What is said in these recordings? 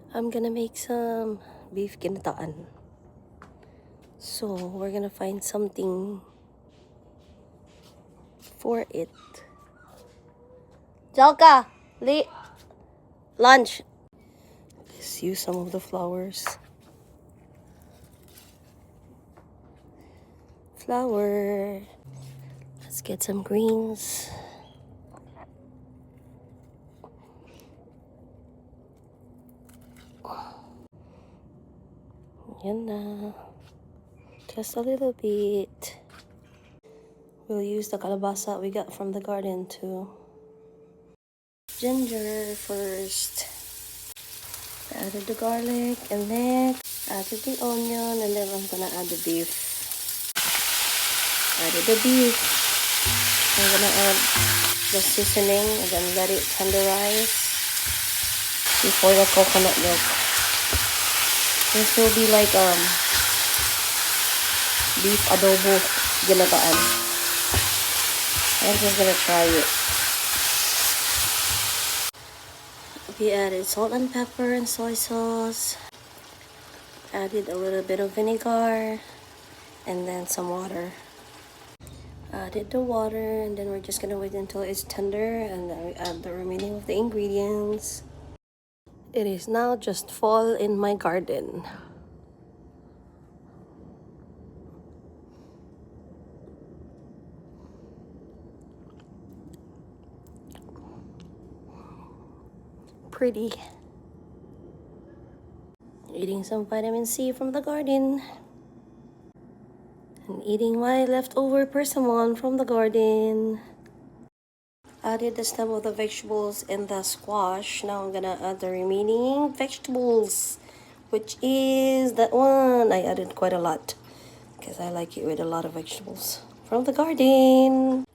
I'm gonna make some beef ginataan. So we're gonna find something for it. Jalka, lunch. Let's use some of the flowers. Flour. Let's get some greens. Yan na. Just a little bit. We'll use the kalabasa we got from the garden too. Ginger first. Added the garlic and then added the onion and then I'm gonna add the beef. Added the beef. I'm gonna add the seasoning and then let it tenderize before the coconut milk. This will be like beef adobo ginataan. I'm just gonna try it. We added salt and pepper and soy sauce. Added a little bit of vinegar and then some water. Added the water and then we're just gonna wait until it's tender and then we add the remaining of the ingredients. It is now just fall in my garden. Pretty. Eating some vitamin C from the garden. And eating my leftover persimmon from the garden. Added the stem of the vegetables and the squash. Now I'm gonna add the remaining vegetables, which is that one. I added quite a lot because I like it with a lot of vegetables from the garden.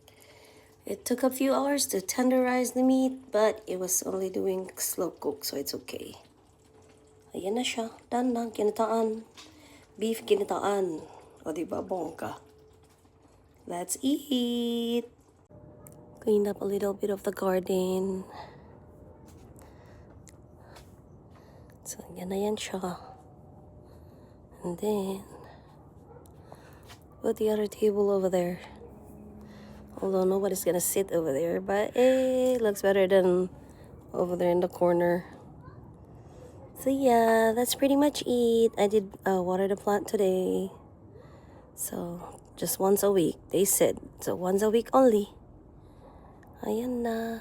It took a few hours to tenderize the meat, but it was only doing slow cook, so it's okay. Ayan na siya. Done na. Ginataan. Beef ginataan. O diba, bongga. Let's eat. Cleaned up a little bit of the garden. So, yan na yan siya. And then, put the other table over there. Although nobody's gonna sit over there, but it looks better than over there in the corner. So yeah, that's pretty much it. I did water the plant today. So, just once a week, they said. So, once a week only. Ayan na.